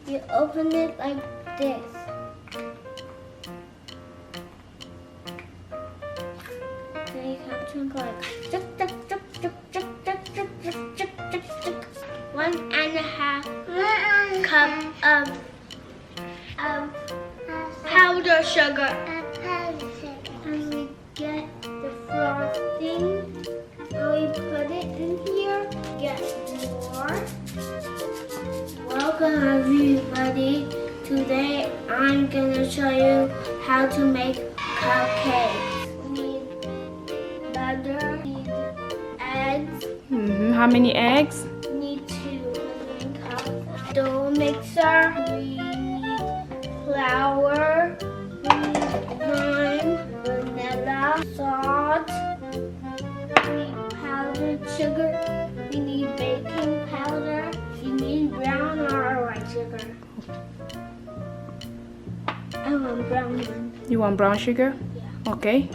You open it like this. Then you have to go like tuk, tuk, tuk, tuk, tuk, tuk, tuk, tuk, tuk, tuk, tuk. 1.5 cup of powdered sugar. And we get the frosting and we put it in here. Get more. Welcome everybody. Today I'm gonna show you how to make cupcakes. We need butter, we need eggs. How many eggs? We need 2 cups. Dough mixer. We need flour. We need lime, vanilla, salt. We need powdered sugar. We need baking powder. You need brown or white sugar. I want brown one. You want brown sugar? Yeah. Okay.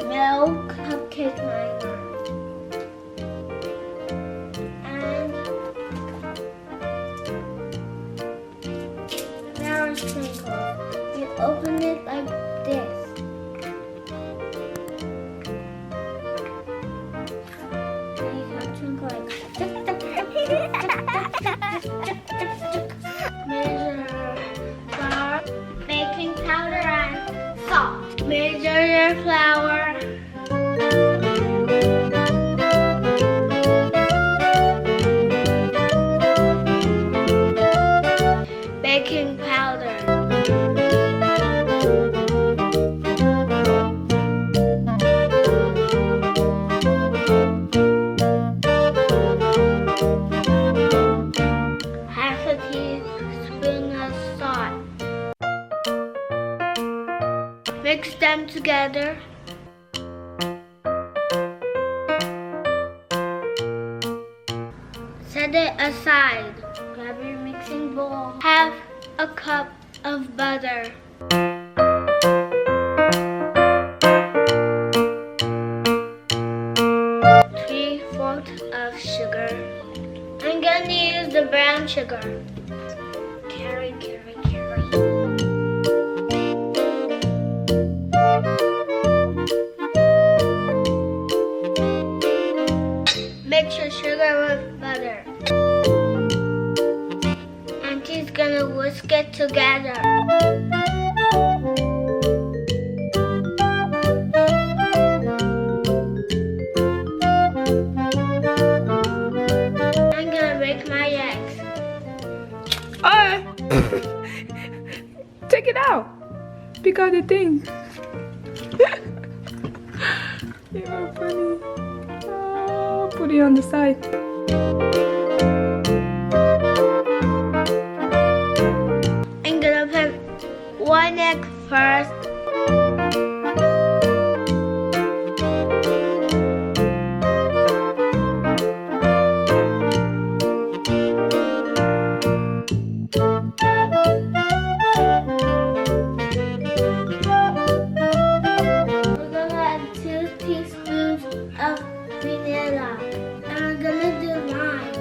Milk, cupcake liner. And flour sprinkles. You open it like this. Then you have to go like tuk, tuk, tuk, tuk, tuk, tuk, tuk, tuk. Measure flour, baking powder, and salt. Measure your flour. Baking powder. Half a teaspoon of salt. Mix them together. Set it aside. Grab your mixing bowl. Half a cup of butter. 3/4 of sugar. I'm gonna use the brown sugar. Carry. Mix your sugar with butter. Auntie's gonna whisk it together. I'm gonna break my eggs. Take it out. Pick out the thing. You are funny. Oh, put it on the side. I'm gonna put 1 egg first. We're gonna add 2 teaspoons of vanilla. And we're gonna do lime.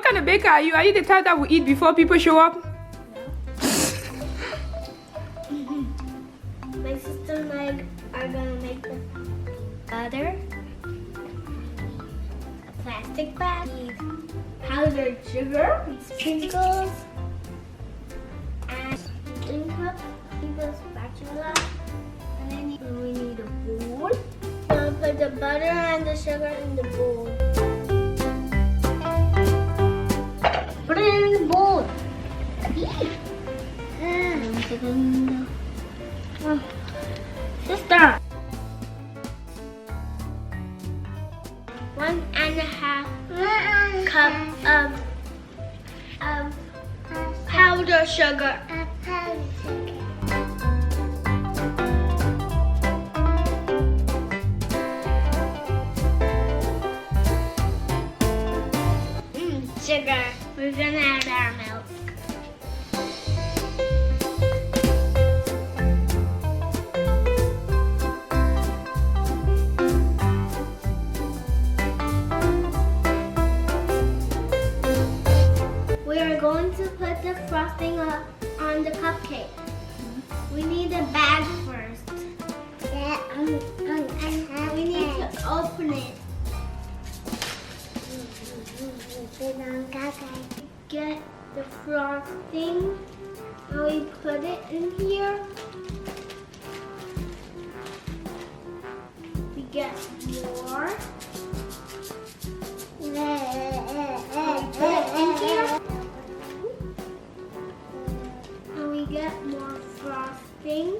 kind of baker are you? Are you the type that will eat before people show up? My sister and I are gonna make the butter, a plastic bag, powdered sugar, sprinkles, and drink cup, a spatula, and then we need a bowl. So put the butter and the sugar in the bowl. Put it in the bowl. Sister. 1.5 cup of powdered sugar. Sugar. We're gonna add our milk. We are going to put the frosting up on the cupcake. We need a bag first. Yeah, we need to open it. Get the frosting and we put it in here. We get more. We put it in here. And we get more frosting.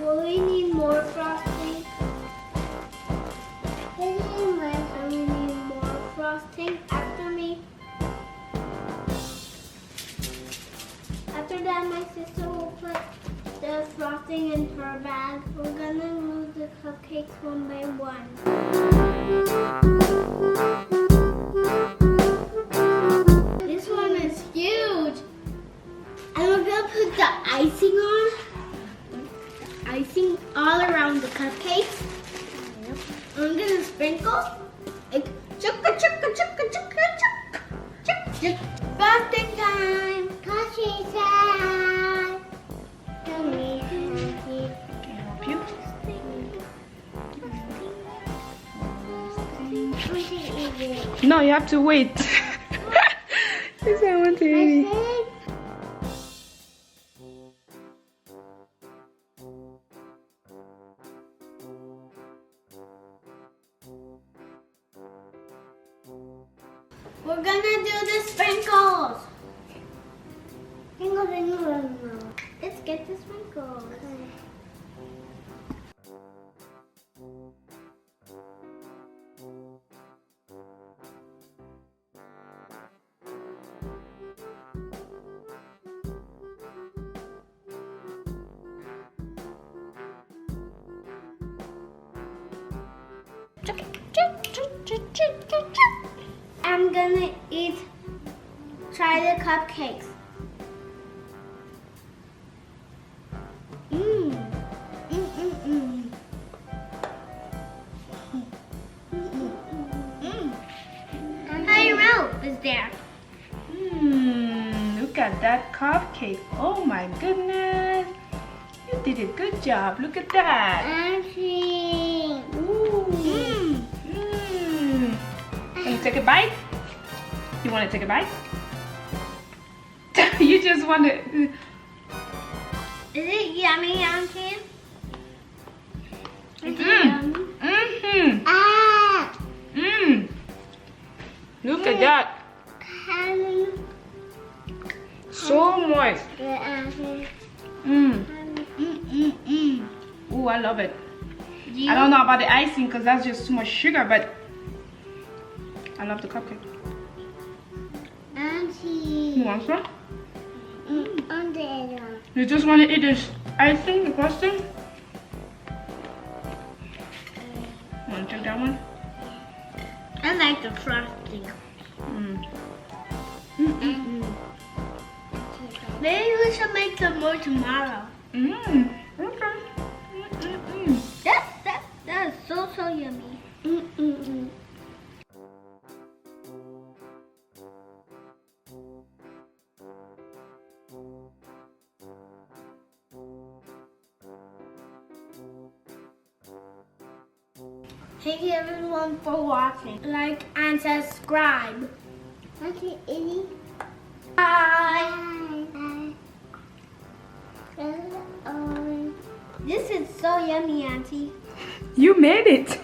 We need more frosting. And we need more frosting after me. After that, my sister will put the frosting in her bag. We're gonna remove the cupcakes one by one. This one is huge. And we're gonna put the icing on. Icing all around the cupcakes. Yep. I'm gonna sprinkle like chukka chukka chukka chukka chukka chukka chukka. Frosting time! Frosting time! Can I help you? No, you have to wait. Yes, I want to eat it. We're gonna do the sprinkles. Let's get the sprinkles. I'm gonna try the cupcakes. Higher milk is there. Look at that cupcake. Oh my goodness. You did a good job. Look at that. Can you take a bite? You want to take a bite? You just want to... Is it yummy, Auntie? Is it yummy? Look at that. So moist. Ooh, I love it. I don't know about the icing because that's just too much sugar, but I love the cupcake. Auntie. You want some? You just want to eat this icing, the frosting? Want to take that one? I like the frosting. Maybe we should make some more tomorrow. Okay. yummy. Thank you everyone for watching. Like and subscribe. Okay, Izzy. Bye. This is so yummy, Auntie. You made it.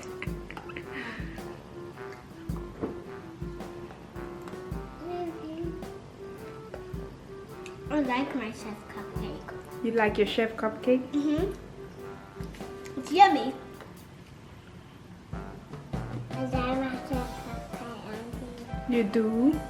I like my chef cupcake. You like your chef cupcake? It's yummy. I like my chef cupcake, Auntie. You do?